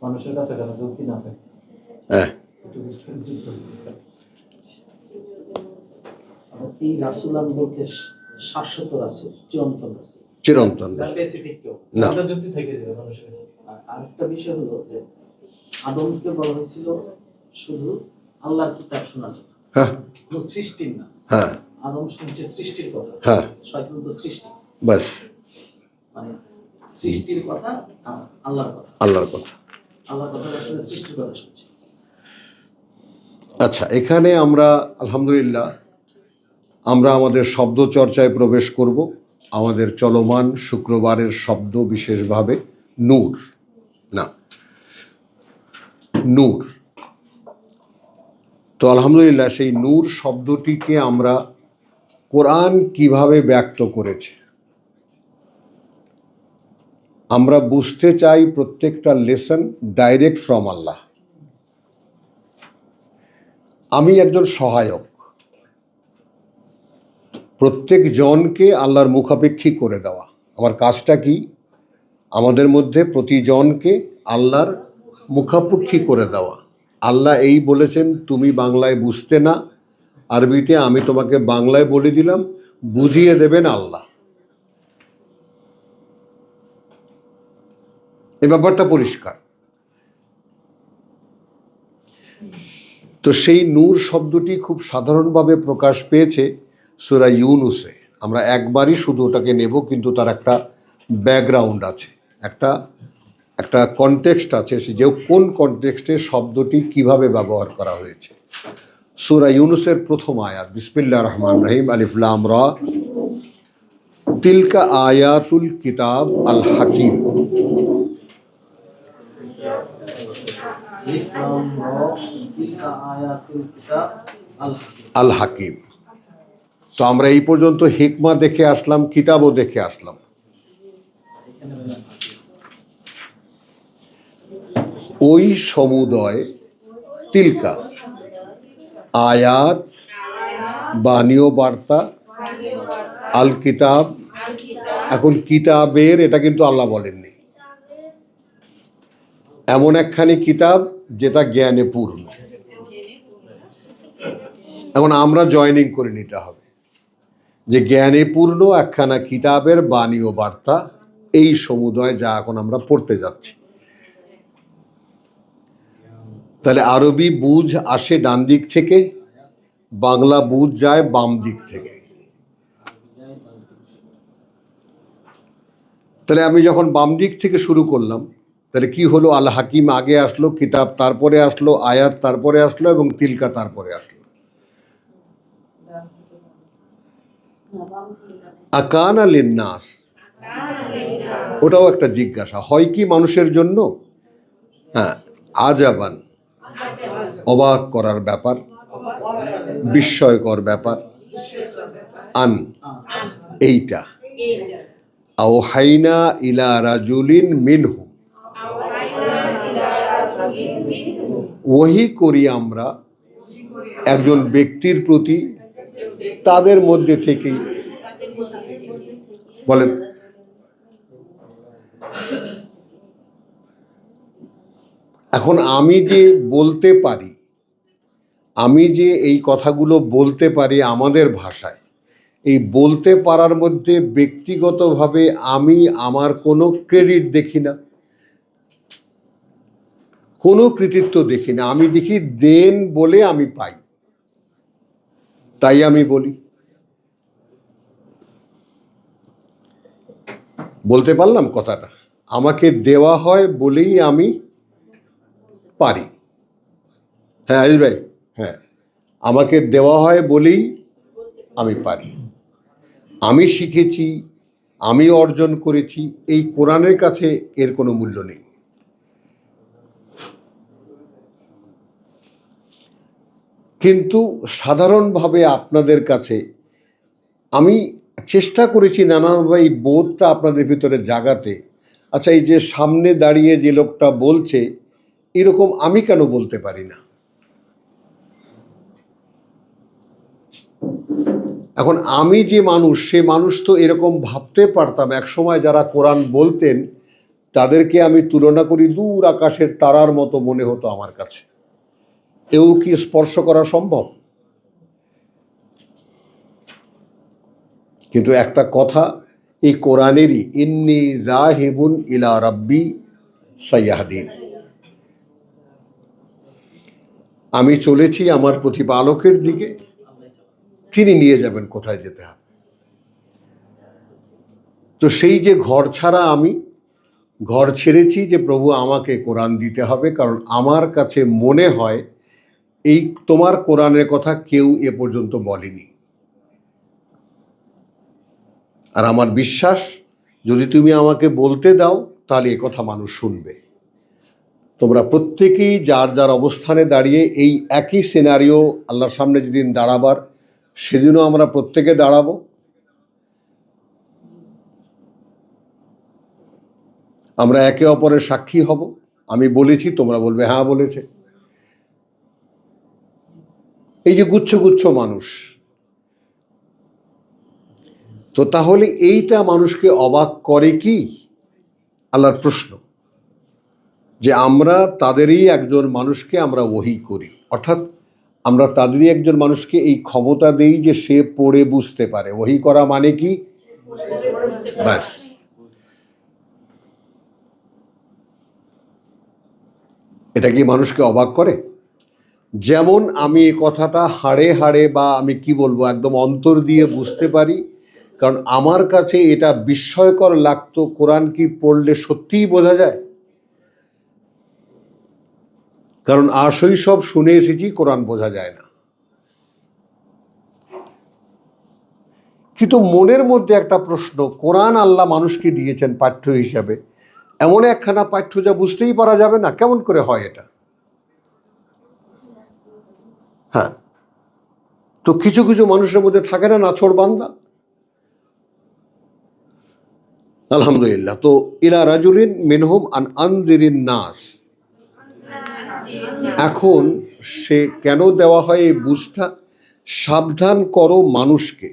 মানুষের কাছে কেন যুক্তি না থাকে? হ্যাঁ, এই রাসূল বলতে শাশ্বত রাসূল, চিরন্তন রাসূল, চিরন্তন স্পেসিফিক কেউ না। এটা যুক্তি থেকে যাবে মানুষের কাছে। আর আরেকটা বিষয় হলো যে আদমকে বলা হয়েছিল শুধু আল্লাহর কিতাব শোনার জন্য, হ্যাঁ কোনো সৃষ্টির না। হ্যাঁ আদম শুনছে সৃষ্টির কথা, হ্যাঁ, শয়তান তো সৃষ্টি, বাস মানে সৃষ্টির কথা আর আল্লাহর কথা, আল্লাহর কথা। আল্লাহর কথা আসলে সৃষ্টির কথা শুনছে। আচ্ছা, এখানে আমরা আলহামদুলিল্লাহ আমরা আমাদের শব্দ চর্চায় প্রবেশ করব। আমাদের চলমান শুক্রবারের শব্দ বিশেষভাবে নূর, না নূর। তো আলহামদুলিল্লাহ সেই নূর শব্দটিকে আমরা কোরআন কিভাবে ব্যক্ত করেছে আমরা বুঝতে চাই। প্রত্যেকটা লেসন ডাইরেক্ট ফ্রম আল্লাহ। আমি একজন সহায়ক, প্রত্যেক জনকে আল্লাহর মুখাপেক্ষী করে দেওয়া। আমার কাজটা কি? আমাদের মধ্যে প্রতিজনকে আল্লাহর মুখাপেক্ষী করে দেওয়া। আল্লাহ এই বলেছেন, তুমি বাংলায় বুঝতে না, আরবিতে আমি তোমাকে বাংলায় বলে দিলাম, বুঝিয়ে দেবেন আল্লাহ। এই ব্যাপারটা পরিষ্কার। তো সেই নূর শব্দটি খুব সাধারণভাবে প্রকাশ পেয়েছে সূরা ইউনুসে। আমরা একবারই শুধু ওটাকে নেব, কিন্তু তার একটা ব্যাকগ্রাউন্ড আছে, একটা কনটেক্সট আছে, যে কোন কনটেক্সটে শব্দটি কিভাবে ব্যবহার করা হয়েছে। সূরা ইউনুসের প্রথম আয়াত, বিসমিল্লাহির রহমানির রহিম, আলিফ লাম রা, তিলকা আয়াতুল কিতাব আল হাকিম। আল হাকিম। তো আমরা এই পর্যন্ত হিকমা দেখে আসলাম, কিতাবও দেখে আসলাম। ওই সমুদয়, তিলকা আয়াত বাণীয় বার্তা, আল কিতাব। এখন কিতাবের এটা কিন্তু আল্লাহ বলেননি, এমন একখানি কিতাব যেটা জ্ঞানে পূর্ণ। এখন আমরা জয়েনিং করে নিতে হবে যে জ্ঞানে পূর্ণ একখানা কিতাবের বাণী ও বার্তা, এই সমুদয় যা এখন আমরা পড়তে যাচ্ছি। তাহলে আরবি বুঝ আসে ডান দিক থেকে, বাংলা বুঝ যায় বাম দিক থেকে। তাহলে আমি যখন বাম দিক থেকে শুরু করলাম, তাহলে কি হলো? আল হাকিম আগে আসলো, কিতাব তারপরে আসলো, আয়াত তারপরে আসলো, এবং তিলকা তারপরে আসলো। আকানা লিন্নাস, ওটাও একটা জিজ্ঞাসা, হয় কি মানুষের জন্য? হ্যাঁ, আজাবান, অবাক করার ব্যাপার, বিস্ময়কর ব্যাপার। আন, এইটা। আওহাইনা ইলা রাজুলিন মিনহুম, ওহী করি আমরা একজন ব্যক্তির প্রতি তাদের মধ্যে থেকেই। বলেন, এখন আমি যে বলতে পারি, আমি যে এই কথাগুলো বলতে পারি আমাদের ভাষায়, এই বলতে পারার মধ্যে ব্যক্তিগতভাবে আমি আমার কোনো ক্রেডিট দেখি না, কোনো কৃতিত্ব দেখি না। আমি দেখি দেন বলে আমি পাই, তাই আমি বলি। বলতে পারলাম কথাটা? আমাকে দেওয়া হয় বলেই আমি পারি। হ্যাঁ আজিজ ভাই, হ্যাঁ, আমাকে দেওয়া হয় বলেই আমি পারি। আমি শিখেছি, আমি অর্জন করেছি, এই কোরআনের কাছে এর কোনো মূল্য নেই। কিন্তু সাধারণভাবে আপনাদের কাছে আমি চেষ্টা করেছি নানানভাবে এই বোধটা আপনাদের ভিতরে জাগাতে। আচ্ছা, এই যে সামনে দাঁড়িয়ে যে লোকটা বলছে, এরকম আমি কেন বলতে পারি না? এখন আমি যে মানুষ, সে মানুষ তো এরকম ভাবতে পারতাম। এক সময় যারা কোরআন বলতেন তাদেরকে আমি তুলনা করি দূর আকাশের তারার মতো মনে হতো আমার কাছে। এও কি স্পর্শ করা সম্ভব? কিন্তু একটা কথা এই কোরআনেরই, ইন্নী যাহিবুন ইলা রাব্বি সাইয়াহদিন, আমি চলেছি আমার প্রতিপালকের দিকে, তিনি নিয়ে যাবেন কোথায় যেতে হবে। তো সেই যে ঘর ছাড়া আমি ঘর ছেড়েছি যে প্রভু আমাকে কোরআন দিতে হবে, কারণ আমার কাছে মনে হয় এই তোমার কোরআনের কথা কেউ এ পর্যন্ত বলেনি। আর আমার বিশ্বাস যদি তুমি আমাকে বলতে দাও তাহলে এ কথা মানুষ শুনবে। তোমরা প্রত্যেকেই যার যার অবস্থানে দাঁড়িয়ে এই একই সিনারিও আল্লাহর সামনে যেদিন দাঁড়াবার, সেদিনও আমরা প্রত্যেকে দাঁড়াবো। আমরা একে অপরের সাক্ষী হব। আমি বলেছি, তোমরা বলবে হ্যাঁ বলেছে। এই যে গুচ্ছ গুচ্ছ মানুষ, তো তাহলে এইটা মানুষকে অবাক করে কি? আল্লাহর প্রশ্ন যে আমরা তাদেরই একজন মানুষকে আমরা ওহী করি, অর্থাৎ আমরা তাদেরই একজন মানুষকে এই ক্ষমতা দেই যে সে পড়ে বুঝতে পারে। ওহী করা মানে কি? ব্যাস। এটা কি মানুষকে অবাক করে? যেমন আমি এই কথাটা হাড়ে হাড়ে বা আমি কি বলবো একদম অন্তর দিয়ে বুঝতে পারি, কারণ আমার কাছে এটা বিস্ময়কর লাগতো, কোরআন কি পড়লে সত্যিই বোঝা যায়। কারণ আসই সব শুনে এসেছি, কোরআন বোঝা যায় না। কিন্তু মনের মধ্যে একটা প্রশ্ন, কোরআন আল্লাহ মানুষকে দিয়েছেন পাঠ্য হিসাবে, এমন একখানা পাঠ্য যা বুঝতেই পারা যাবে না, কেমন করে হয় এটা? হ্যাঁ, তো কিছু কিছু মানুষের মধ্যে থাকে না নাছোড় বান্দা। আলহামদুলিল্লাহ। তো ইলা রাজুলিন মিনহুম আন আনজিরিন নাস, এখন সে কেন দেওয়া হয় এই বুঝটা? সাবধান করো মানুষকে,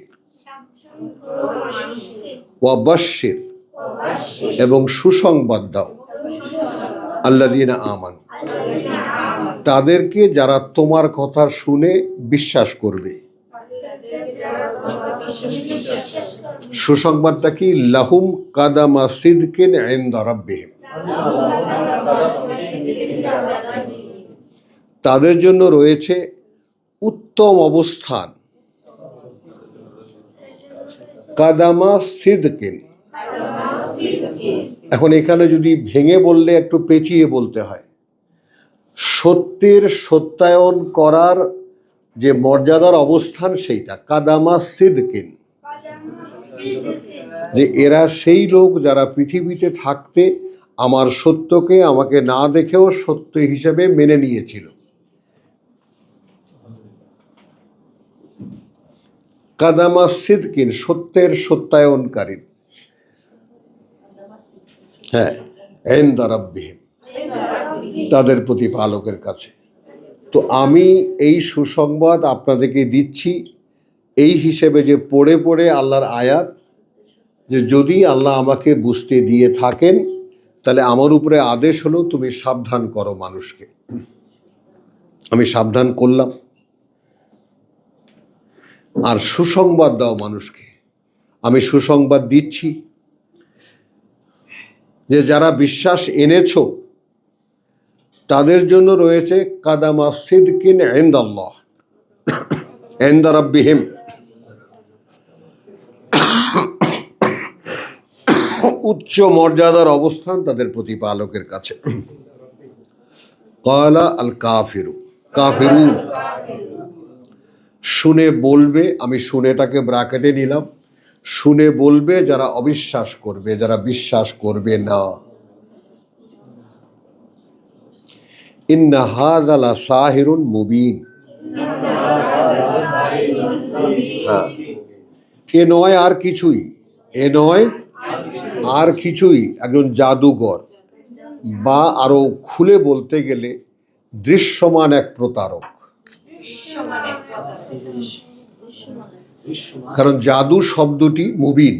ওয়াবাশশির, এবং সুসংবাদ দাও, আল্লাযীনা আমানু, তাদেরকে যারা তোমার কথা শুনে বিশ্বাস করবে। সুসংবাদটা কি? লাহুম কাদামা সিদকিন ইনদা রাব্বিহিম, তাদের জন্য রয়েছে উত্তম অবস্থান। কাদামা সিদকিন, এখন এখানে যদি ভেঙে বললে একটু পেঁচিয়ে বলতে হয়, সত্যের সত্যায়ন করার যে মর্যাদার অবস্থান সেইটা কাদামা সিদকিন, যে এরা সেই লোক যারা পৃথিবীতে থাকতে আমার সত্যকে আমাকে না দেখেও সত্য হিসেবে মেনে নিয়েছিল। কাদামা সিদকিন, সত্যের সত্যায়নকারী। হ্যাঁ, ইনদা রাব্বিহিম, তাদের প্রতিপালকের কাছে। তো আমি এই সুসংবাদ আপনাদেরকে দিচ্ছি এই হিসেবে যে পড়ে পড়ে আল্লাহর আয়াত, যে যদি আল্লাহ আমাকে বুঝতে দিয়ে থাকেন তাহলে আমার উপরে আদেশ হলো তুমি সাবধান করো মানুষকে। আমি সাবধান করলাম। আর সুসংবাদ দাও মানুষকে, আমি সুসংবাদ দিচ্ছি যে যারা বিশ্বাস এনেছো তাদের জন্য রয়েছে কাদামা সিদকিন ইনদাল্লাহ ইনদা রাব্বিহিম, উচ্চ মর্যাদার অবস্থান তাদের প্রতিপালকের কাছে। ক্বালা আল কাফিরু, কাফিরুন, শুনে বলবে, আমি শুনেটাকে ব্র্যাকেটে নিলাম, শুনে বলবে যারা অবিশ্বাস করবে, যারা বিশ্বাস করবে না। ইন্না হাযা লা সাহিরুন মুবিন, হ্যাঁ, এ নয় আর কিছুই, এ নয় আর কিছুই, একজন জাদুঘর, বা আরো খুলে বলতে গেলে দৃশ্যমান এক প্রতারক। কারণ জাদু শব্দটি মুবিন,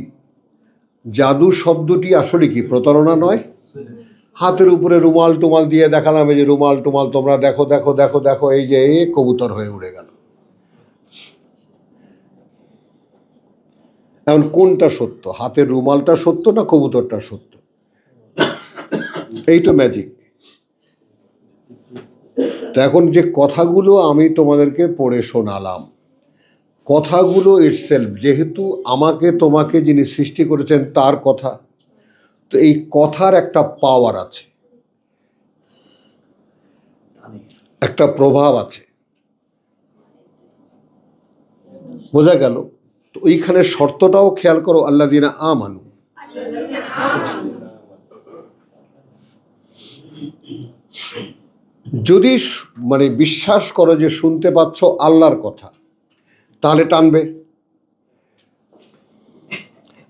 জাদু শব্দটি আসলে কি প্রতারণা নয়? হাতের উপরে রুমাল টুমাল দিয়ে দেখালাম, এই যে রুমাল টুমাল তোমরা দেখো দেখো দেখো দেখো, এই যে কবুতর হয়ে উড়ে গেল। এখন কোনটা সত্য, হাতের রুমালটা সত্য না কবুতরটা সত্য? এই তো ম্যাজিক। তো এখন যে কথাগুলো আমি তোমাদেরকে পড়ে শোনালাম, কথাগুলো ইটসেলফ, যেহেতু আমাকে তোমাকে যিনি সৃষ্টি করেছেন তার কথা, তো এই কথার একটা পাওয়ার আছে, একটা প্রভাব আছে, বোঝা গেল? তো ওইখানে শর্তটাও খেয়াল করো, আল্লাযিনা আমানু। যদি মানে বিশ্বাস করো যে শুনতে পাচ্ছ আল্লাহর কথা, তাহলে টানবে।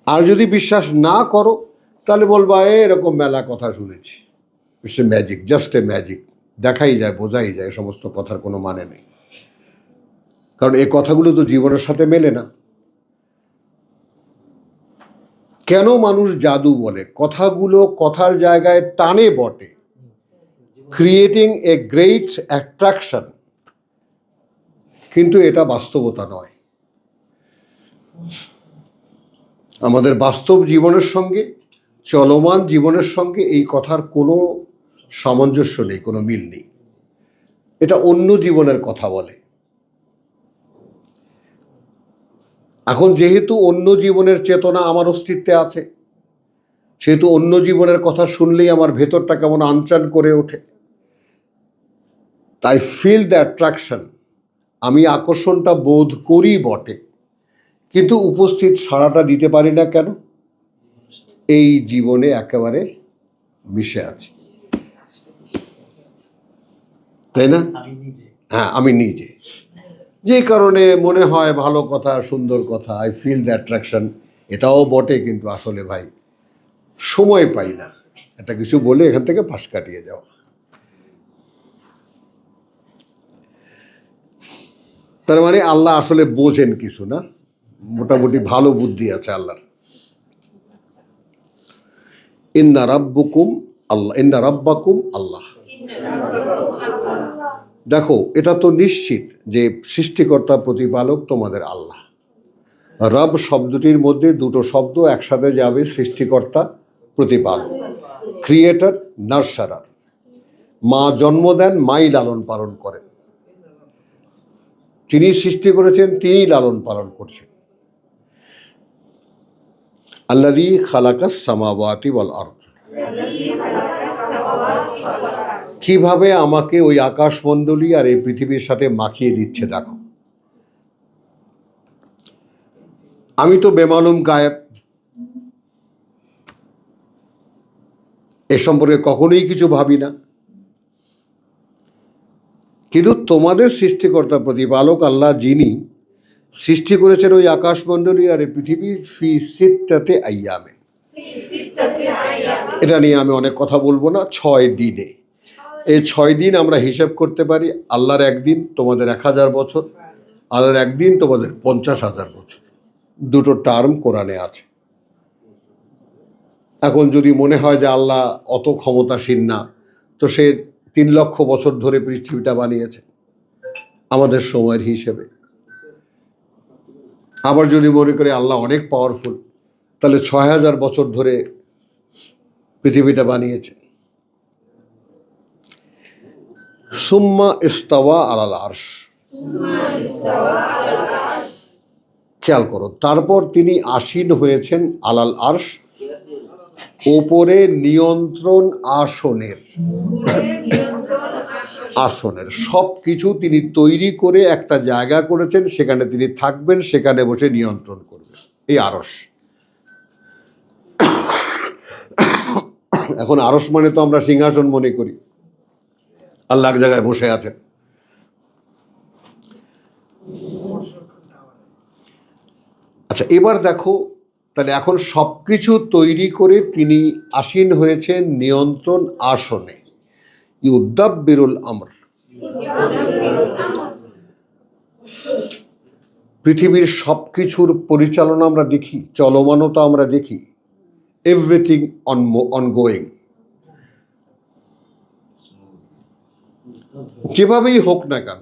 আর যদি বিশ্বাস না করো তাহলে বলবা এরকম মেলা কথা শুনেছি, it's a magic, just a magic, দেখাই যায় বোঝাই যায়, সমস্ত কথার কোনো মানে নেই। কারণ এই কথাগুলো তো জীবনের সাথে মেলে না। কেন মানুষ জাদু বলে? কথাগুলো কথার জায়গায় টানে বটে, ক্রিয়েটিং এ গ্রেট অ্যাট্রাকশন, কিন্তু এটা বাস্তবতা নয়। আমাদের বাস্তব জীবনের সঙ্গে, চলমান জীবনের সঙ্গে এই কথার কোনো সামঞ্জস্য নেই, কোনো মিল নেই। এটা অন্য জীবনের কথা বলে। এখন যেহেতু অন্য জীবনের চেতনা আমার অস্তিত্বে আছে, সেহেতু অন্য জীবনের কথা শুনলেই আমার ভেতরটা কেমন আনচান করে ওঠে। তাই ফিল দ্য অ্যাট্রাকশন, আমি আকর্ষণটা বোধ করি বটে, কিন্তু উপস্থিত সাড়াটা দিতে পারি না। কেন? এই জীবনে একেবারে মিশে আছে, তাই না? হ্যাঁ, আমি নিজে, যে কারণে মনে হয় ভালো কথা, সুন্দর কথা, আই ফিল দ্য অ্যাট্রাকশন, এটাও বটে, কিন্তু আসলে ভাই সময় পাই না একটা কিছু বলে এখান থেকে পাশ কাটিয়ে যাওয়া। তার মানে আল্লাহ আসলে বোঝেন কিছু না, মোটামুটি ভালো বুদ্ধি আছে আল্লাহর। ইন্না রাব্বুকুম আল্লাহ, ইন্না রাব্বাকুম আল্লাহ। দেখো, এটা তো নিশ্চিত যে সৃষ্টিকর্তা প্রতিপালক তোমাদের আল্লাহ। রব শব্দটির মধ্যে দুটো শব্দ একসাথে যাবে, সৃষ্টিকর্তা প্রতিপালক, ক্রিয়েটর নার্সারার। মা জন্ম দেন, মাই লালন পালন করেন, তিনি সৃষ্টি করেছেন, তিনি লালন পালন করছেন। আল্লাযী খালাকাস সামাওয়াতি ওয়াল আরদ, কিভাবে আমাকে ওই আকাশমণ্ডলী আর এই পৃথিবীর সাথে মাখিয়ে দিচ্ছে দেখো। আমি তো বেমালুম গায়েব, এ সম্পর্কে কখনোই কিছু ভাবি না, কিন্তু তোমাদের সৃষ্টিকর্তা প্রতিপালক আল্লাহ, যিনি সৃষ্টি করেছেন ওই আকাশমণ্ডলী আর এই পৃথিবী, ফি সিত্তাতি আইয়ামে, এটা নিয়ে আমি অনেক কথা বলবো না। 6 দিনে, এই 6 দিন আমরা হিসেব করতে পারি। আল্লাহর একদিন তোমাদের 1000 বছর, আল্লাহর একদিন তোমাদের 50,000 বছর, দুটো টার্ম কোরআনে আছে। এখন যদি মনে হয় যে আল্লাহ অত ক্ষমতাসীন না, তো সে 3 লক্ষ বছর ধরে পৃথিবীটা বানিয়েছে আমাদের সময়ের হিসেবে। আবার যদি মনে করে আল্লাহ অনেক পাওয়ারফুল, তাহলে 6000 বছর ধরে পৃথিবীটা বানিয়েছে। সুম্মা ইস্তাওয়া আলাল আরশ, খেয়াল করো, তারপর তিনি আসীন হয়েছেন আলাল আরশ, ওপরে নিয়ন্ত্রণ আসনের। আসনের সব কিছু তিনি তৈরি করে একটা জায়গা করেছেন, সেখানে তিনি থাকবেন, সেখানে বসে নিয়ন্ত্রণ করবেন, এই আরশ। এখন আরশ মানে তো আমরা সিংহাসন মনে করি, আল্লাহ এক জায়গায় বসে আছেন। আচ্ছা, এবার দেখো, তাহলে এখন সব কিছু তৈরি করে তিনি আসীন হয়েছেন নিয়ন্ত্রণ আসনে। ইউদাব্বিরুল আমর, পৃথিবীর সব কিছুর পরিচালনা আমরা দেখি, চলমানতা আমরা দেখি, এভরিথিং অনগোয়িং। যেভাবেই হোক না কেন,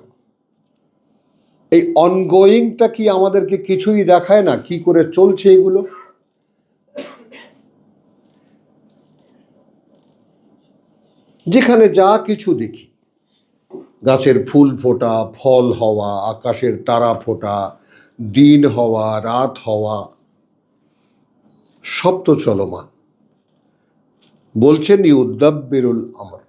এই অনগোয়িংটা কি আমাদেরকে কিছুই দেখায় না কি করে চলছে এগুলো? যেখানে যা কিছু দেখি, গাছের ফুল ফোটা, ফল হওয়া, আকাশের তারা ফোটা, দিন হওয়া, রাত হওয়া, সব তো চলমান। বলছেন ইউদাব্বিরুল আমর,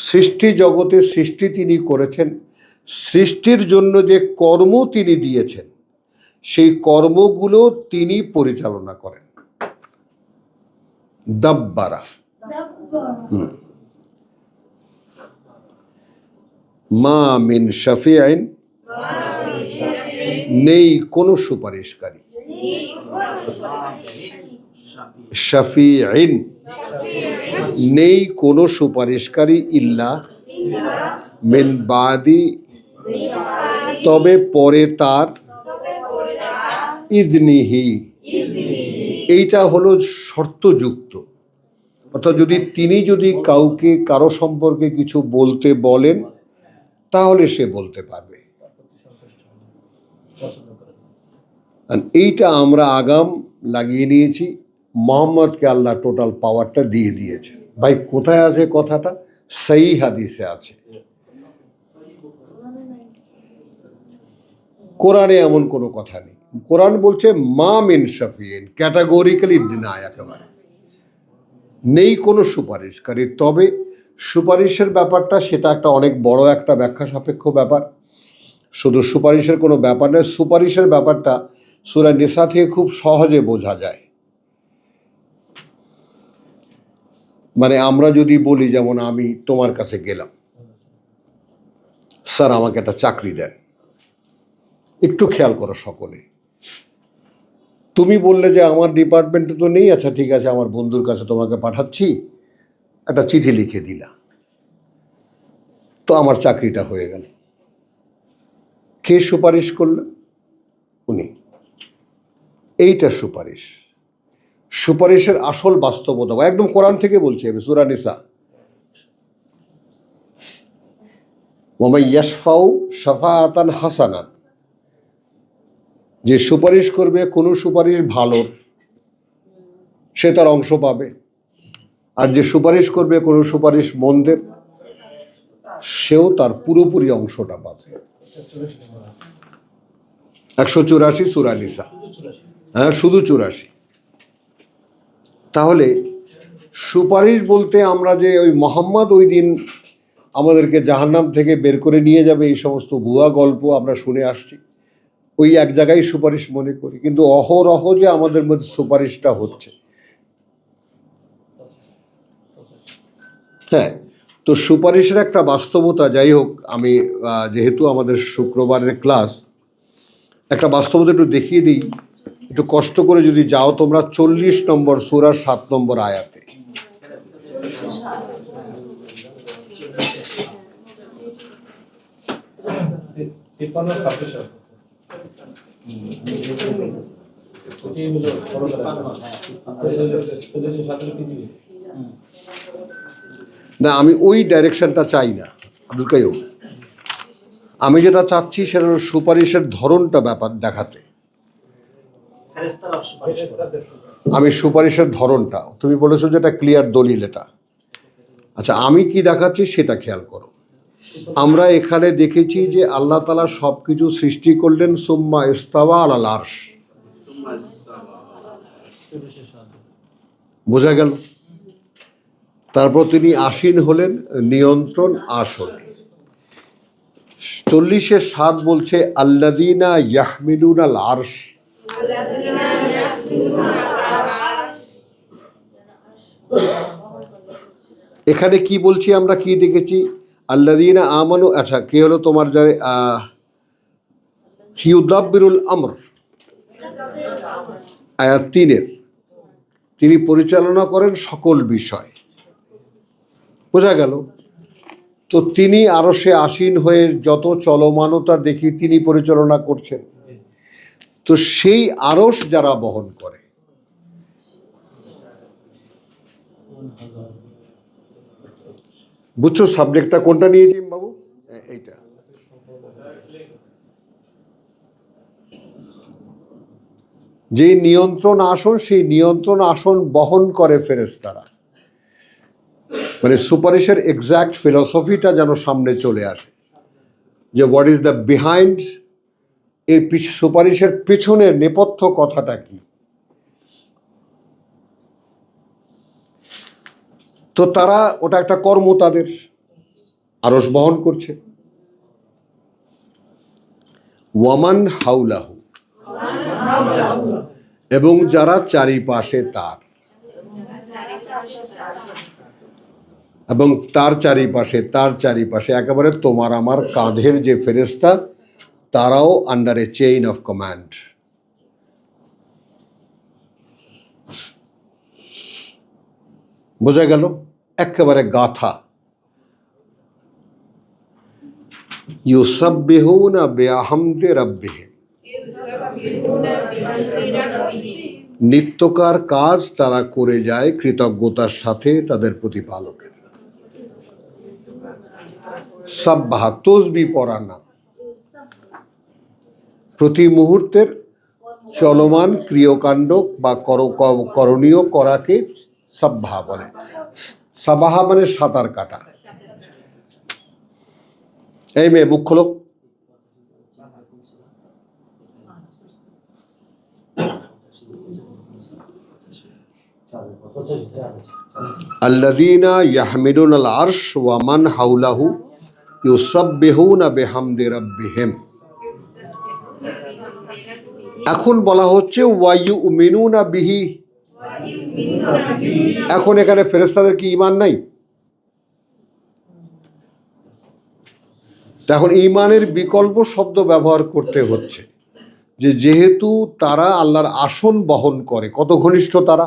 সৃষ্টি জগতে সৃষ্টি তিনি করেছেন, সৃষ্টির জন্য যে কর্ম তিনি দিয়েছেন সেই কর্মগুলো তিনি পরিচালনা করেন। দাব্বারা, মা মিন শাফিআইন, নেই কোনো সুপারিশকারী, শাফিআইন, নেই কোনো সুপারিশকারী, ইল্লা মিন বাদি, তবে পরে তার, ইজনিহি, এইটা হলো শর্তযুক্ত। অর্থাৎ তিনি যদি কাউকে কারো সম্পর্কে কিছু বলতে বলেন তাহলে সে বলতে পারবে। আর এইটা আমরা আগাম লাগিয়ে নিয়েছি, মোহাম্মদকে আল্লাহ টোটাল পাওয়ারটা দিয়ে দিয়েছে। ভাই কোথায় আছে কথাটা? সহিহ হাদিসে আছে। কোরআনে এমন কোনো কথা নেই। কোরআন বলছে মা মিন শাফিইন, ক্যাটাগরিক্যালি ডিনাই, একেবারে নেই কোনো সুপারিশকারী। তবে সুপারিশের ব্যাপারটা সেটা একটা অনেক বড় একটা ব্যাখ্যা সাপেক্ষ ব্যাপার। শুধু সুপারিশের কোনো ব্যাপার নয়, সুপারিশের ব্যাপারটা সূরা নিসা থেকে খুব সহজে বোঝা যায়। মানে আমরা যদি বলি, যেমন আমি তোমার কাছে গেলাম, স্যার আমাকে একটা চাকরি দেন, একটু খেয়াল করো সকলে। তুমি বললে যে আমার ডিপার্টমেন্টে তো নেই, আচ্ছা ঠিক আছে আমার বন্ধুর কাছে তোমাকে পাঠাচ্ছি, একটা চিঠি লিখে দিলা, তো আমার চাকরিটা হয়ে গেল। কে সুপারিশ করলো? উনি। এইটা সুপারিশ। সুপারিশের আসল বাস্তবতা একদম কোরআন থেকে বলছি আমি, সূরা নিসা, ওয়ামান ইয়াশফাউ শাফাআতান হাসানান, যে সুপারিশ করবে কোনো সুপারিশ ভালোর সে তার অংশ পাবে, আর যে সুপারিশ করবে কোনো সুপারিশ মন্দের সেও তার পুরোপুরি অংশটা পাবে। 184 সূরা নিসা, হ্যাঁ শুধু 84। তাহলে সুপারিশ বলতে আমরা যে ওই মোহাম্মদ ওই দিন আমাদেরকে জাহান্নাম থেকে বের করে নিয়ে যাবে এই সমস্ত ভুয়া গল্প আমরা শুনে আসছি, ওই এক জায়গায় সুপারিশ মনে করি, কিন্তু অহরহ যে আমাদের মধ্যে সুপারিশটা হচ্ছে। হ্যাঁ, তো সুপারিশের একটা বাস্তবতা, যাই হোক আমি যেহেতু আমাদের শুক্রবারের ক্লাস, একটা বাস্তবতা একটু দেখিয়ে দিই, একটু কষ্ট করে যদি যাও তোমরা 40 নম্বর সূরার 7 নম্বর আয়াতে। না আমি ওই ডাইরেকশনটা চাই না আব্দুল কাইয়ুম, আমি যেটা চাচ্ছি সেটা সুপারিশের ধরনটা ব্যাপার দেখাতে। আমি সুপারিশের ধরনটা, তুমি বলেছো যেটা ক্লিয়ার দলিল এটা, আচ্ছা আমি কি দেখাচ্ছি সেটা খেয়াল করো। আমরা এখানে দেখেছি যে আল্লাহ তাআলা সব কিছু সৃষ্টি করলেন, সুম্মা ইস্তাওয়া আলাল আরশ, বোঝা গেল? তারপর তিনি আসীন হলেন নিয়ন্ত্রণ আসনে। 40-7 বলছে আল্লাযীনা ইয়াহমিলুনাল আরশ, এখানে কি বলছি আমরা, কি দেখেছি? আল্লাযীনা আমানু, আচ্ছা কি হলো তোমার যারে ইউদাব্বিরুল আমর, আয়াত 3-এর, তিনি পরিচালনা করেন সকল বিষয়, বোঝা গেল? তো তিনি আরশে আসীন হয়ে যত চলমানতা দেখি তিনি পরিচালনা করছেন। তো সেই আরশ যারা বহন করে, বুঝছো সাবজেক্টটা কোনটা নিয়েছি বাবু? এইটা। যে নিয়ন্ত্রণ আসন, সেই নিয়ন্ত্রণ আসন বহন করে ফেরেশতারা। মানে সুপারিশের এক্সাক্ট ফিলসফিটা যেন সামনে চলে আসে, যে হোয়াট ইজ দ্য বিহাইন্ড, এই সুপারিশের পেছনে নেপথ্য কথাটা কি। তো তারা, ওটা একটা কর্ম তাদের, আরশ বহন করছে। ওয়ামান হাউলাহু, এবং যারা চারিপাশে তার, এবং তার চারিপাশে একেবারে তোমার আমার কাঁধের যে ফেরেশতা, তারাও under A chain of command. বোঝা গেল? একেবারে গাথা। ইউসাব্বিহুনা বিহামদি রাব্বিহিম, নিত্যকার কাজ তারা করে যায় কৃতজ্ঞতার সাথে তাদের প্রতিপালকের। সাব্বাহা, তসবিহ পড়া না, প্রতি মুহূর্তের চলমান ক্রিয়কাণ্ড বা করণীয় করাকে সাব্বাহা বলে। সাবাহা মানে সাঁতার কাটা। এই মেয়ে মুখ খোলো। আল্লাযীনা ইয়াহমিলুনাল আরশ ওয়া মান হাওলাহু ইউসাব্বিহুনা বিহামদি রাব্বিহিম। এখন বলা হচ্ছে ওয়া ইউমিনুনা বিহি। এখন এখানে ফেরেশতাদের কি ঈমান নাই? এখন ঈমানের বিকল্প শব্দ ব্যবহার করতে হচ্ছে, যে যেহেতু তারা আল্লাহর আসন বহন করে, কত ঘনিষ্ঠ তারা,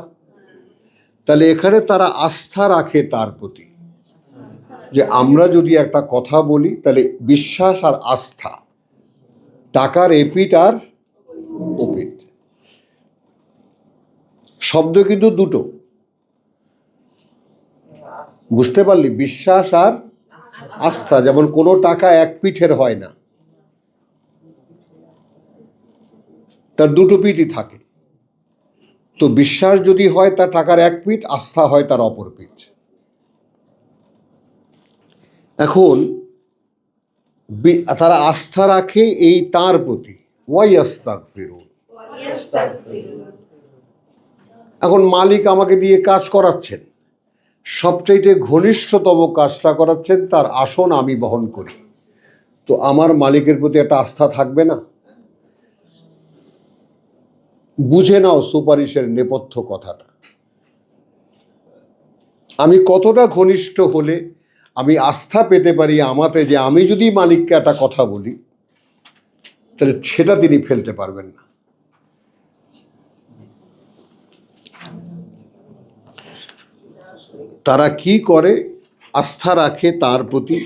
তাহলে এখানে তারা আস্থা রাখে তার প্রতি। যে আমরা যদি একটা কথা বলি, তাহলে বিশ্বাস আর আস্থা, টাকার এপিট আর ওপিট। শব্দ কিন্তু দুটো, বুঝতে পারলি? বিশ্বাস আর আস্থা। যেমন কোনো টাকা এক পিঠের হয় না, তার দুটো পিঠই থাকে। তো বিশ্বাস যদি হয় তার টাকার এক পিঠ, আস্থা হয় তার অপর পিঠ। এখন তারা আস্থা রাখে এই তার প্রতি। ওয়াইয়াস্তাগফিরুন, এখন মালিক আমাকে দিয়ে কাজ করাচ্ছেন, সবচাইতে ঘনিষ্ঠতম কাজটা করাচ্ছেন, তার আসন আমি বহন করি, তো আমার মালিকের প্রতি একটা আস্থা থাকবে না? বুঝে নাও সুপারিশের নেপথ্য কথাটা। আমি কতটা ঘনিষ্ঠ হলে আমি আস্থা পেতে পারি আমাতে, যে আমি যদি মালিককে একটা কথা বলি, তাহলে সেটা তিনি ফেলতে পারবেন না। তারা কি করে? আস্থা রাখে তার প্রতি।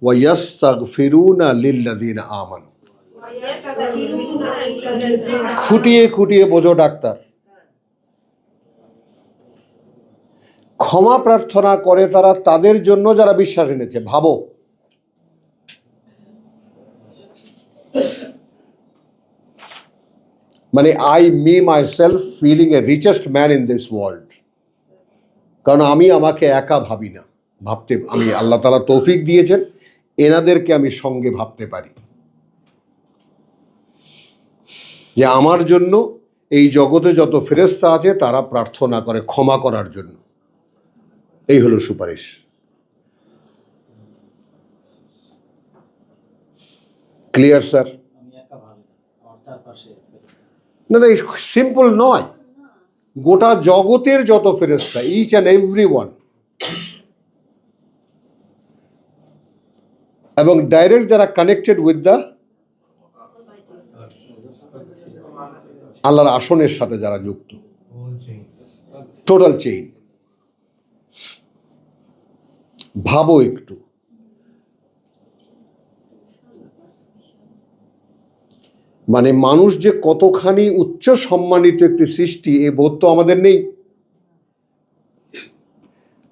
ওয়াইয়াস্তাগফিরুনা লিল্লাযীনা আমানু, খুঁটিয়ে খুঁটিয়ে বোঝো ডাক্তার, ক্ষমা প্রার্থনা করে তারা তাদের জন্য যারা বিশ্বাস এনেছে। ভাবো, মানে I me myself feeling a richest man in this world. কারণ আমি আমাকে একা ভাবি না, ভাবতে আমি আল্লাহ তাআলা তৌফিক দিয়েছেন, এনাদেরকে আমি সঙ্গে ভাবতে পারি, যে আমার জন্য এই জগতে যত ফেরেশতা আছে তারা প্রার্থনা করে ক্ষমা করার জন্য। এই হলো সুপারিশ। Clear sir? না না, সিম্পল নয়, গোটা জগতের যত ফেরেশতা, ইচ অ্যান্ড এভরি ওয়ান, এবং ডাইরেক্ট যারা কানেক্টেড উইথ দ্য আল্লাহর আসনের সাথে যারা যুক্ত, টোটাল চেইন। ভাবো একটু, মানে মানুষ যে কতখানি উচ্চ সম্মানিত একটি সৃষ্টি, এ বোধ তো আমাদের নেই।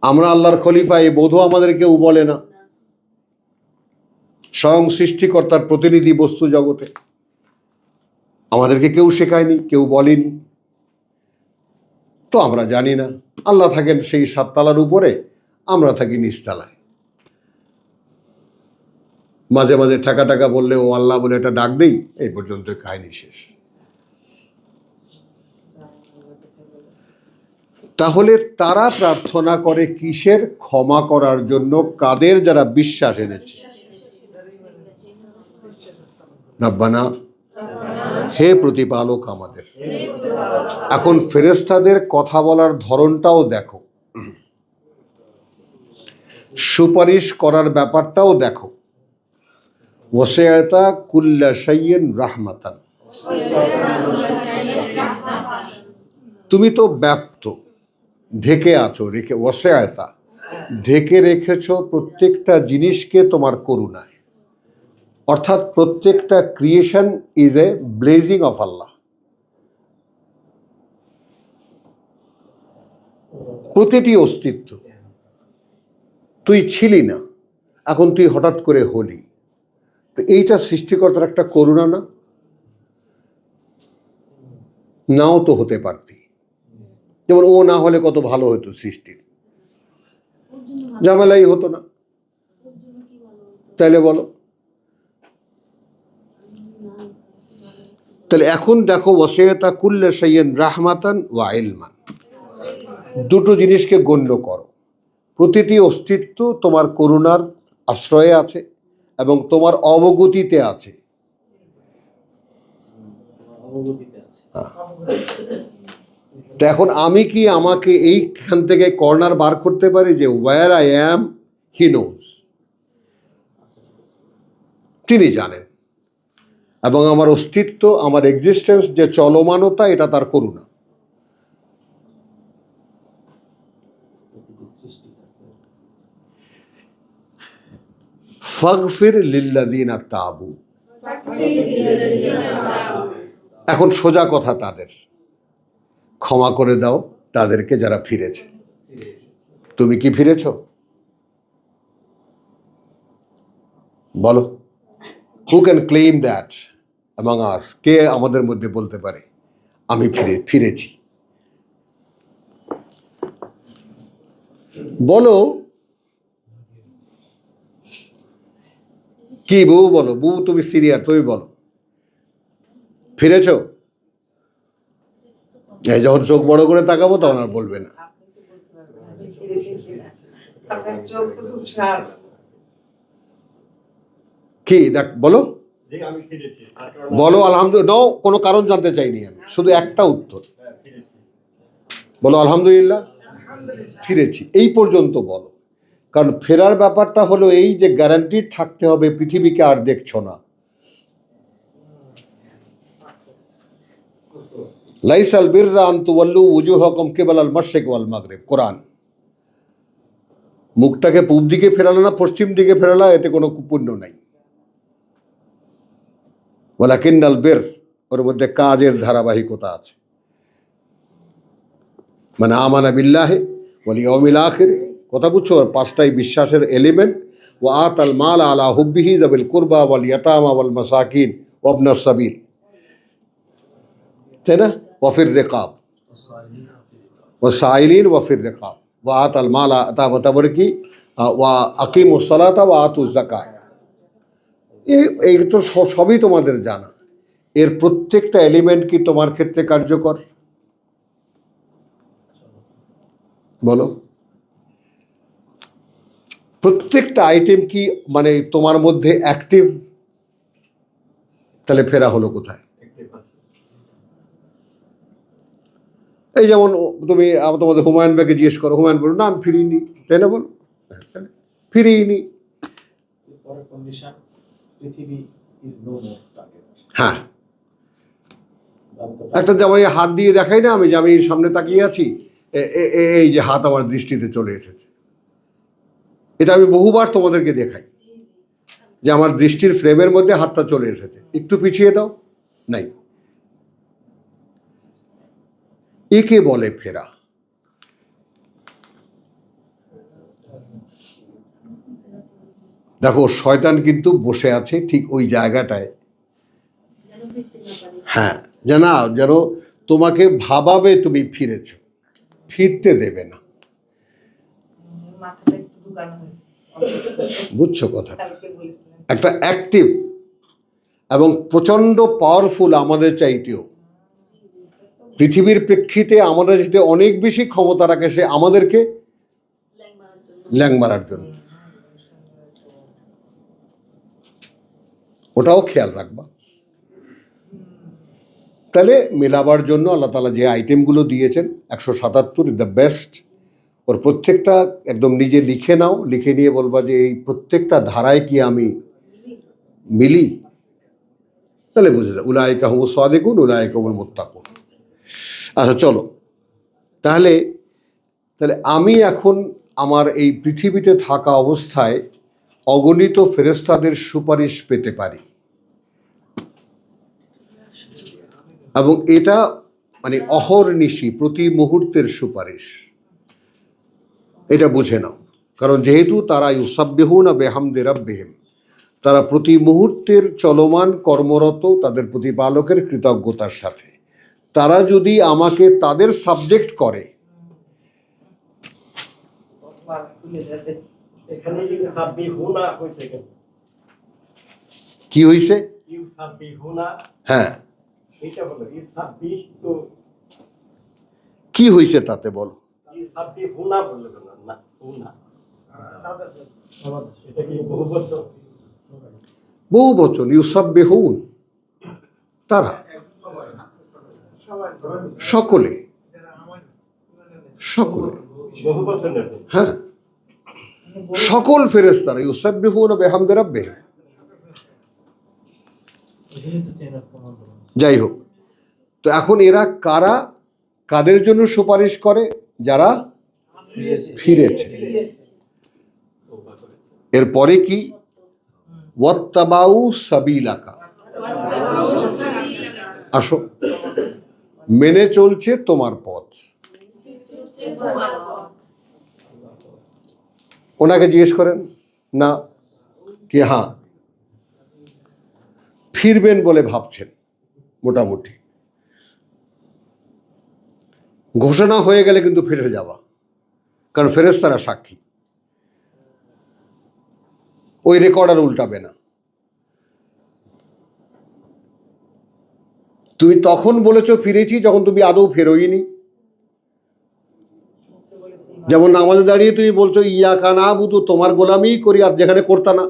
আমরা আল্লাহর খলিফা, এই বোধও আমাদের কেউ বলে না। স্বয়ং সৃষ্টিকর্তার প্রতিনিধি বস্তু জগতে, আমাদেরকে কেউ শেখায়নি, কেউ বলেনি, তো আমরা জানি না। আল্লাহ থাকেন সেই 7 তলার উপরে, আমরা থাকি নিচতলায়। মাঝে মাঝে টাকা টাকা বললে ও আল্লাহ বলে একটা ডাক দেই, এই পর্যন্ত কাহিনী শেষ। তাহলে তারা প্রার্থনা করে কিসের? ক্ষমা করার জন্য। কাদের? যারা বিশ্বাস এনেছে। রব্বানা, হে প্রতিপালক আমাদের। এখন ফেরেশতাদের কথা বলার ধরনটাও দেখো, সুপারিশ করার ব্যাপারটাও দেখো। ওয়াসিআতা কুল্লা শাইইন রাহমাতান, তুমি তো ব্যাপ্ত, ঢেকে আছো, রেখে ওয়াসিআতা, ঢেকে রেখেছো প্রত্যেকটা জিনিসকে তোমার করুণায়। অর্থাৎ প্রত্যেকটা creation is a blessing of Allah. প্রতিটি অস্তিত্ব, তুই ছিলি না, এখন তুই হঠাৎ করে হলি, তো এইটা সৃষ্টিকর্তার একটা করুণা না? নাও তো হতে পারতি, যেমন ও না হলে কত ভালো হতো, সৃষ্টির ঝামেলাই হতো না। তাহলে বলো, তাহলে এখন দেখো ওয়াসিআতা কুল্লা শাইইন রাহমাতান ওয়া ইলমান, দুটো জিনিসকে গণ্য করো। প্রতিটি অস্তিত্ব তোমার করুণার আশ্রয়ে আছে এবং তোমার অবগতিতে আছে। তো এখন আমি কি আমাকে এইখান থেকে কর্নার বার করতে পারি যে where I am, he knows, তিনি জানেন। এবং আমার অস্তিত্ব, আমার এক্সিস্টেন্স, যে চলমানতা, এটা তার করুণা। ফাগফির লিল্লাযিনা তাবু, এখন সোজা কথা তাদের, ক্ষমা করে দাও তাদেরকে যারা ফিরেছে। তুমি কি ফিরেছ? বলো, who can claim that among us? কে আমাদের মধ্যে বলতে পারে আমি ফিরেছি? বলো, কি বউ? বলো বউ, তুমি সিরিয়াস, তুমি বলো ফিরেছ? এই যখন চোখ বড় করে তাকাবো তখন আর বলবে না। কি দেখ, বলো বলো আলহামদুলিল্লাহ। কোনো কারণ জানতে চাইনি আমি, শুধু একটা উত্তর বলো, আলহামদুলিল্লাহ ফিরেছি, এই পর্যন্ত বলো। কারণ ফেরার ব্যাপারটা হলো এই যে গ্যারান্টি থাকতে হবে পৃথিবীকে আর দেখছো না। লাইসাল বিররা আন তুওয়াল্লু উজুহাকুম কিবালাল মাশরিক ওয়াল মাগরিব, কোরআন। মুখটাকে পূব দিকে ফেরালো না পশ্চিম দিকে ফেরালো, এতে কোনো পুণ্য নাই। ওয়ালাকিন্নাল বির, ওর মধ্যে কাজের ধারাবাহিকতা আছে। মানে আমানা বিল্লাহি ওয়াল ইয়াউমিল আখির, কথা বুঝছো? আর 5টাই বিশ্বাসের এলিমেন্ট। ওয়া আতাল মাল আলা হুব্বিহি যাবিল কুরবা ওয়াল ইয়াতামা ওয়াল মাসাকিন ওয়া ইবনাস সাবিল, তাই না? ওয়াফির রিকাব ওয়া সাইলিন ওয়াফির রিকাব ওয়া আতাল মাল তারপরে কি? ওয়া আকিমুস সালাতা ওয়া আতুজ যাকাত। এই তো সবই তোমাদের জানা। এর প্রত্যেকটা এলিমেন্ট কি তোমার ক্ষেত্রে কার্যকর? বলো, প্রত্যেকটা আইটেম কি মানে তোমার মধ্যে অ্যাক্টিভ? তাহলে ফেরা হলো কোথায়? এই যেমন তুমি তোমাদের হুমায়ুন ভাইকে জিজ্ঞেস করো, হুমায়ুন বলো না আমি ফিরিনি, তাই না? বলো ফিরিনি। হ্যাঁ, একটা যেমন হাত দিয়ে দেখাই না আমি, যে আমি সামনে তাকিয়ে আছি, এই যে হাত আমার দৃষ্টিতে চলে এসেছে, এটা আমি বহুবার তোমাদেরকে দেখাই যে আমার দৃষ্টির ফ্রেমের মধ্যে হাতটা চলে এসেছে, একটু পিছিয়ে দাও, নাই। একে বলে ফেরা। দেখো শয়তান কিন্তু বসে আছে ঠিক ওই জায়গাটায়, হ্যাঁ, যেন তোমাকে ভাবাবে তুমি ফিরেছ, ফিরতে দেবে না। মাথাটা একটু ঢুকানো হয়েছে। বুঝছো কথা? কালকে বলেছিলেন। একটা অ্যাক্টিভ এবং প্রচণ্ড পাওয়ারফুল আমাদের চাইতেও, পৃথিবীর প্রেক্ষিতে আমাদের চাইতে অনেক বেশি ক্ষমতা রাখে সে আমাদেরকে ল্যাং মারার জন্য। ওটাও খেয়াল রাখবা। তাহলে মেলাবার জন্য আল্লাহ তাআলা যে আইটেমগুলো দিয়েছেন 177 দ্য বেস্ট, ওর প্রত্যেকটা একদম নিজে লিখে নাও, লিখে নিয়ে বলবা যে এই প্রত্যেকটা ধারায় কি আমি মিলি, তাহলে বুঝে যাও উলাইকা হুমুস সাদিকুন উলাইকা হুমুল মুত্তাকুন। আচ্ছা চলো, তাহলে আমি এখন আমার এই পৃথিবীতে থাকা অবস্থায় অগণিত ফেরেশতাদের সুপারিশ পেতে পারি, এবং এটা মানে অহর্নিশি প্রতি মুহূর্তের সুপারিশ, এটা বুঝে নাও। কারণ যেহেতু তারা ইউসাব্বিহুনা বিহামদি রাব্বিহিম, তারা প্রতি মুহূর্তের চলমান কর্মরত তাদের প্রতিপালকের কৃতজ্ঞতার সাথে, তারা যদি আমাকে তাদের সাবজেক্ট করে, এখানে ইউসাব্বিহুনা হইছে কেন? কি হইছে? ইউসাব্বিহুনা, হ্যাঁ, এটা হলো ইউসাব্বিহ, তো কি হইছে তাতে বলো? ইউসাব্বিহুনা বললো কেন? না, হুনা এটা কি বহুবচন? বহু বচন, ইউসাব্বিহুন, তারা সকলে, সকলে, বহুবচনের হ্যাঁ, সকল ফেরেশতারা ইউসাব্বিহুনা বিহামদি রাব্বিহিম। এখানে তো চেন অফ কমান্ড। যাই হোক, তো এখন এরা কারা, কাদের জন্য সুপারিশ করে? যারা ফিরেছে। এরপরে কি? ওয়াত্তাবাউ সাবিলাকা, আসো, মেনে চলছে তোমার পথ। ওনাকে জিজ্ঞেস করেন না কি হ্যাঁ ফিরবেন বলে ভাবছেন, মোটামুটি ঘোষণা হয়ে গেলে কিন্তু ফেসে যাওয়া, কারণ ফেরেশতারা সাক্ষী, ওই রেকর্ড আর উল্টাবে না। তুমি তখন বলেছো ফিরেছি যখন তুমি আদৌ ফেরোইনি। যেমন নামাজে দাঁড়িয়ে তুমি বলছো ইয়াকা নাবুদু, তোমার গোলামিই করি, আর যেখানে করতা না,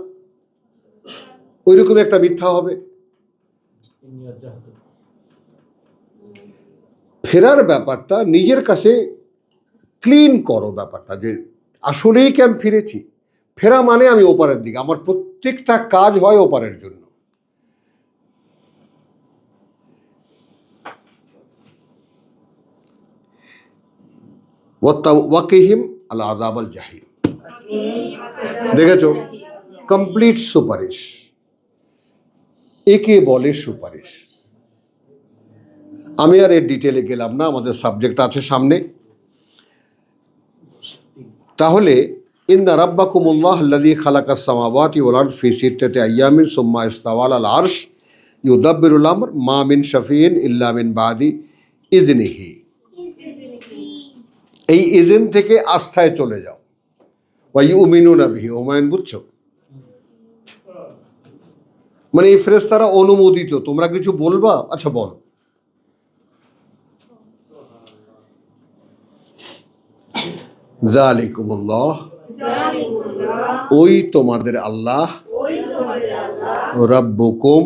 ওইরকম একটা মিথ্যা হবে। ফেরার ব্যাপারটা নিজের কাছে ক্লিন করো, ব্যাপারটা যে আসলেই কি আমি ফিরেছি। ফেরা মানে আমি ওপারের দিকে, আমার প্রত্যেকটা কাজ হয় ওপারের জন্য। ওয়াকিহিম আল আযাব আল জাহিম, দেখেছো, কমপ্লিট সুপারিশ, একে বলে সুপারিশ। আমি আর এর ডিটেলে গেলাম না, আমাদের সাবজেক্ট আছে সামনে। তাহলে ইন্না রাব্বাকুমুল্লাহ আল্লাযী খালাকাস সামাওয়াতি ওয়াল আরদ ফি সিত্তাতি আইয়ামিন সুম্মা ইস্তাওয়া আলাল আরশ ইউদাব্বিরুল আমর মা মিন শাফিইন ইল্লা মিন বাদি ইযনিহি। এই ইজেন থেকে আস্থায় চলে যাও। ওয়া ইউমিনুনা বিহি, হুমায়ুন বুঝছো, মানে এই ফেরেশতারা অনুমোদিত, তোমরা কিছু বলবা, আচ্ছা বলো। যালিকুমুল্লাহ, ওই তোমাদের আল্লাহ, রাব্বুকুম,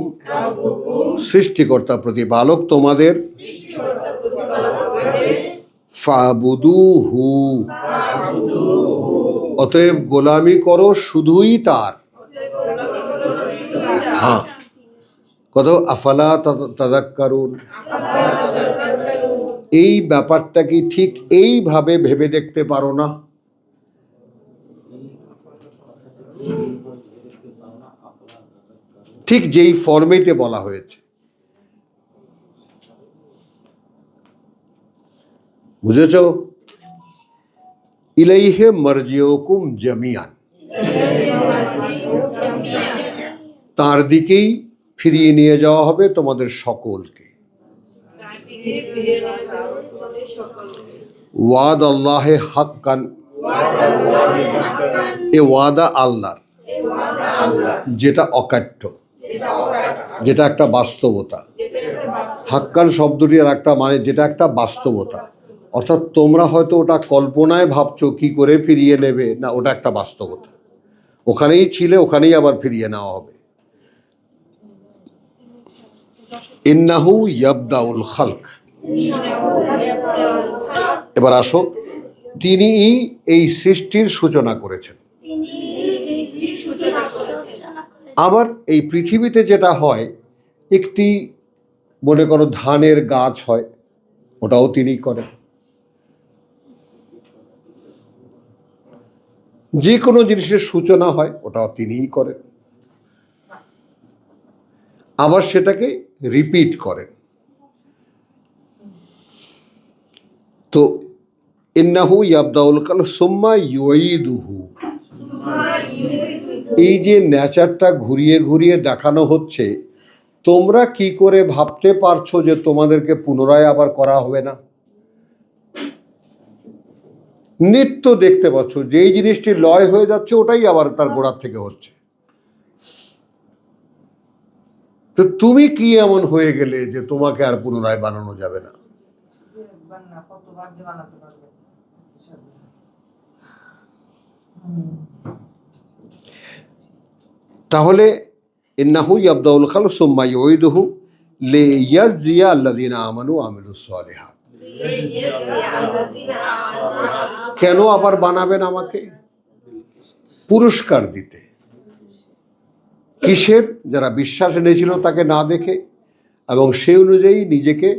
সৃষ্টিকর্তা প্রতিপালক তোমাদের, ফাবুদুহু, অতএব গোলামি করো শুধুই তার। হ্যাঁ, কত আফালা তাযাক্কারুন, এই ব্যাপারটা কি ঠিক এইভাবে ভেবে দেখতে পারো না? ঠিক যেই ফরমেটে বলা হয়েছে, বুঝেছ? ইলাইহে মারজিউকুম জামিয়ান, তার দিকেই ফিরিয়ে নিয়ে যাওয়া হবে তোমাদের সকলকে। ওয়াদ আল্লাহে হাক্কান, এ ওয়াদা আল্লাহর, যেটা অকাট্য, যেটা একটা বাস্তবতা। হাক্কান শব্দটি আর একটা মানে যেটা একটা বাস্তবতা, অর্থাৎ তোমরা হয়তো ওটা কল্পনায় ভাবছো কি করে ফিরিয়ে নেবে, না, ওটা একটা বাস্তবতা। ওখানেই ছিলে, ওখানেই আবার ফিরিয়ে নেওয়া হবে। ইন্নাহু ইয়াবদাউল খালক, এবার আসো, তিনি এই সৃষ্টির সূচনা করেছেন। আবার এই পৃথিবীতে যেটা হয়, একটি মনে করো ধানের গাছ হয়, ওটাও তিনি করেন। যে কোনো জিনিসের সূচনা হয়, ওটাও তিনিই করেন। আবার সেটাকে রিপিট করেন। তো ইন্নাহু ইয়াবদাউল খালক সুম্মা ইউঈদুহু, এই যে নেচারটা ঘুরিয়ে ঘুরিয়ে দেখানো হচ্ছে, তোমরা কি করে ভাবতে পারছো যে তোমাদেরকে পুনরায় আবার করা হবে না? নিত্য দেখতে পাচ্ছ যেই জিনিসটি লয় হয়ে যাচ্ছে, ওটাই আবার তার গোড়ার থেকে হচ্ছে। তো তুমি কি এমন হয়ে গেলে যে তোমাকে আর পুনরায় বানানো যাবে না? তাহলে ইন্নাহু ইয়াবদাউল খালক সুম্মা ইউঈদুহু লিয়াজজিয়া আল্লাযিনা আমানু ওয়া আমিলুস সালিহাত। কেন আবার বানাবেন আমাকে? পুরস্কার দিতে। কিসের? যারা বিশ্বাস এনেছিল তাকে না দেখে এবং সেই অনুযায়ী নিজেকে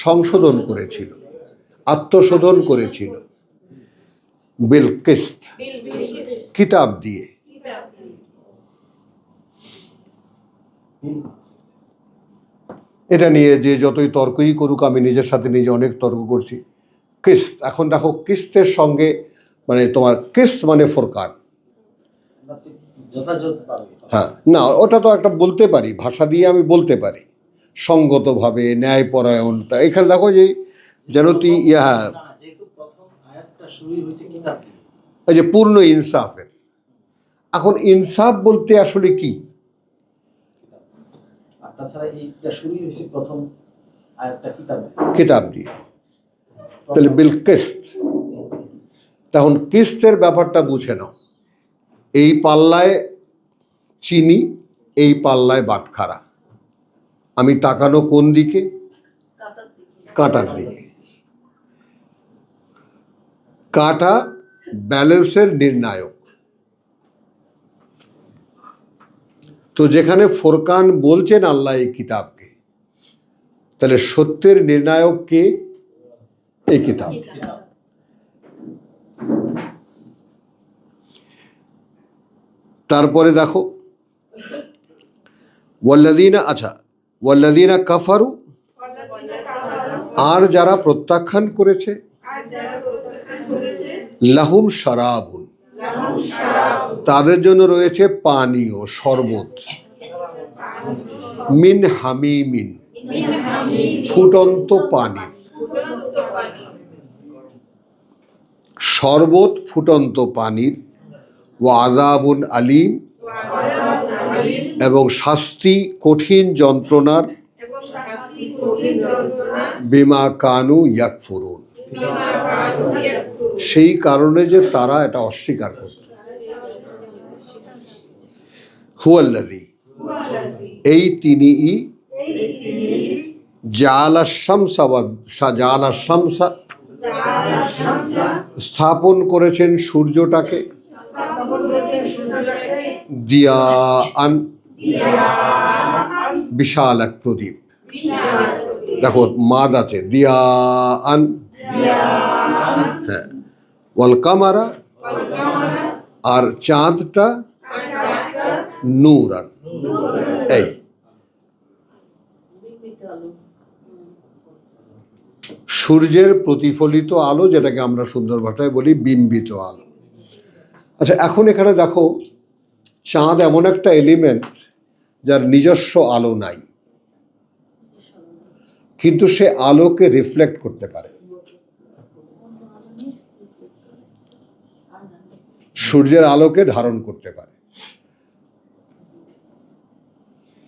সংশোধন করেছিল, আত্মশোধন করেছিল, বিল কিসত, কিতাব দিয়ে। এটা নিয়ে যে যতই তর্কই করুক, আমি নিজের সাথে নিজে অনেক তর্ক করছি। কিস্ত, এখন দেখো কিস্তের সঙ্গে মানে তোমার কিস্ত মানে ফোরকান, হ্যাঁ, না ওটা তো একটা বলতে পারি, ভাষা দিয়ে আমি বলতে পারি সঙ্গতভাবে, ন্যায়পরায়ণটা। এখানে দেখো যে যেন এই যে পূর্ণ ইনসাফের। এখন ইনসাফ বলতে আসলে কি? কিতাব দিয়ে, তাহলে বিল কিস্ত। তখন কিস্তের ব্যাপারটা বুঝে নাও। এই পাল্লায় চিনি, এই পাল্লায় বাটখারা। আমি তাকানো কোন দিকে? কাঁটার দিকে। কাঁটা ব্যালেন্সের নির্ণায়ক। তো যেখানে ফোরকান বলছেন আল্লাহ এই কিতাবকে, তাহলে সত্যের নির্ণায়ক কে? এই কিতাব। তারপরে দেখো ওয়াল্লাযীনা কাফারু, আর যারা প্রত্যাখ্যান করেছে, লাহুম শারাবুন, তাদের জন্য রয়েছে পানীয়, শরবত, মিন হামিমিন, ফুটন্ত পানি। শরবত ফুটন্ত পানির, ওয়া আযাবুন আলীম, এবং শাস্তি কঠিন যন্ত্রণার, বিমা কানু ইয়াকফুরুন, সেই কারণে যে তারা এটা অস্বীকার করত। হুয়াল্লাযী, এই তিনিই, জাআলাশ শামসা, স্থাপন করেছেন সূর্যটাকে, দিয়াআন, বিশাল এক প্রদীপ। দেখো মাদ আছে, দিয়াআন, হ্যাঁ, ওয়াল কামারা, আর চাঁদটা নূরান। এই সূর্যের প্রতিফলিত আলো, যেটাকে আমরা সুন্দর ভাষায় বলি বিম্বিত আলো। আচ্ছা, এখন এখানে দেখো, চাঁদ এমন একটা এলিমেন্ট যার নিজস্ব আলো নাই, কিন্তু সে আলোকে রিফ্লেক্ট করতে পারে। সূর্যের আলোকে ধারণ করতে পারে।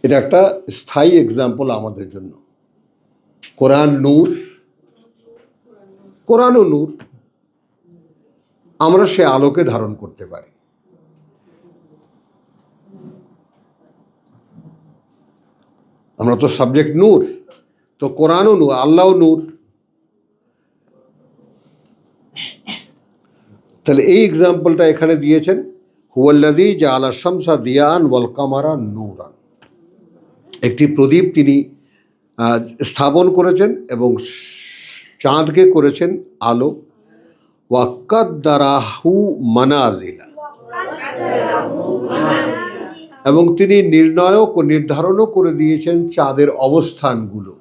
এটা একটা স্থায়ী এক্সাম্পল আমাদের জন্য। কোরআন নূর, কোরআনও নূর, আমরা সে আলোকে ধারণ করতে পারি। আমরা তো সাবজেক্ট নূর, তো কোরআনও নূর, আল্লাহও নূর। তাহলে এই এক্সাম্পলটা এখানে দিয়েছেন, হুয়াল্লাযী জাআলা শামসা দিয়ান ওয়াল কামারা নূরান। একটি প্রদীপ তিনি স্থাপন করেছেন এবং চাঁদকে করেছেন আলো। ওয়া কাদ্দারাহু মানাজিলা, এবং তিনি নির্ণয়ক ও নির্ধারণও করে দিয়েছেন চাঁদের অবস্থানগুলো।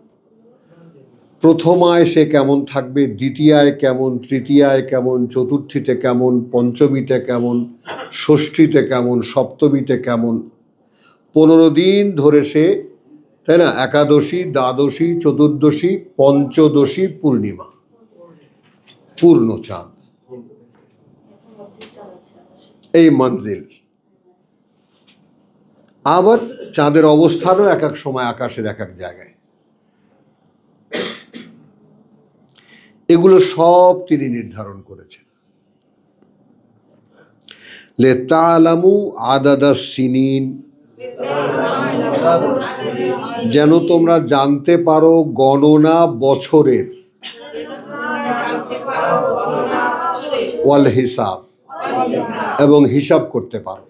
প্রথমায় সে কেমন থাকবে, দ্বিতীয়ায় কেমন, তৃতীয়ায় কেমন, চতুর্থীতে কেমন, পঞ্চমীতে কেমন, ষষ্ঠীতে কেমন, সপ্তমীতে কেমন। 15 দিন ধরে সে, তাই না, একাদশী, দ্বাদশী, চতুর্দশী, পঞ্চদশী, পূর্ণিমা, পূর্ণ চাঁদ, এই মঞ্জিল। আবার চাঁদের অবস্থানও এক এক সময় আকাশের এক এক জায়গায়। এগুলো সব তিনি নির্ধারণ করেছেন। লিতালামু আদাদাস সিনিন, যেন তোমরা জানতে পারো গণনা বছরের, ওয়াল হিসাব, এবং হিসাব করতে পারো।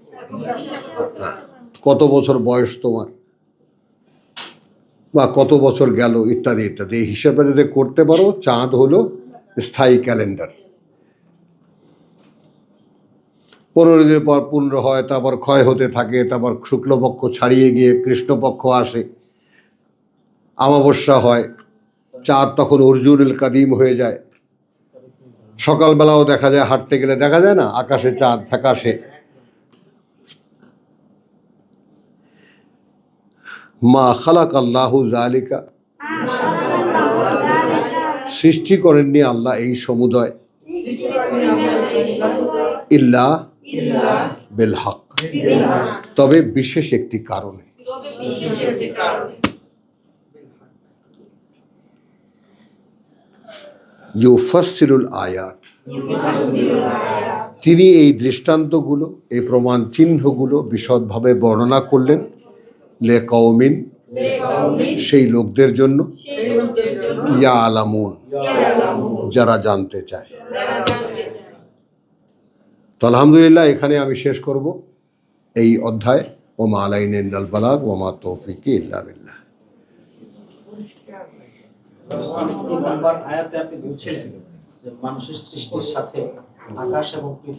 হ্যাঁ, কত বছর বয়স তোমার, বা কত বছর গেল, ইত্যাদি ইত্যাদি। এই হিসাবটা যদি করতে পারো, চাঁদ হলো স্থায়ী ক্যালেন্ডার। 15 দিন পর পূর্ণ হয়, তারপর ক্ষয় হতে থাকে, তারপর শুক্লপক্ষ ছাড়িয়ে গিয়ে কৃষ্ণপক্ষ আসে, অমাবস্যা হয়, চাঁদ তখন অর্জুনুল কাদিম হয়ে যায়। সকালবেলাও দেখা যায়, হাঁটতে গেলে দেখা যায় না, আকাশে চাঁদ ফ্যাকাশে। মা খালাক আল্লাহু যালিকা, সৃষ্টি করেননি আল্লাহ এই সমুদয়, ইল্লা বিল হক, তবে বিশেষ একটি কারণে। ইউফাসসিরুল আয়াত, তিনি এই দৃষ্টান্তগুলো, এই প্রমাণ চিহ্নগুলো বিশদভাবে বর্ণনা করলেন। লে কওমিন, সেই লোকদের জন্য, ইয়া আলামুন, যারা জানতে চায়। তো আলহামদুলিল্লাহ, এখানে আমি শেষ করব এই অধ্যায়। ওমা আলাইনা ইল্লাল বালাগ ওমা তৌফিকি ইল্লা বিল্লাহ। 3 নম্বর আয়াতে আপনি বলছিলেন যে মানুষের সৃষ্টির সাথে আকাশ এবং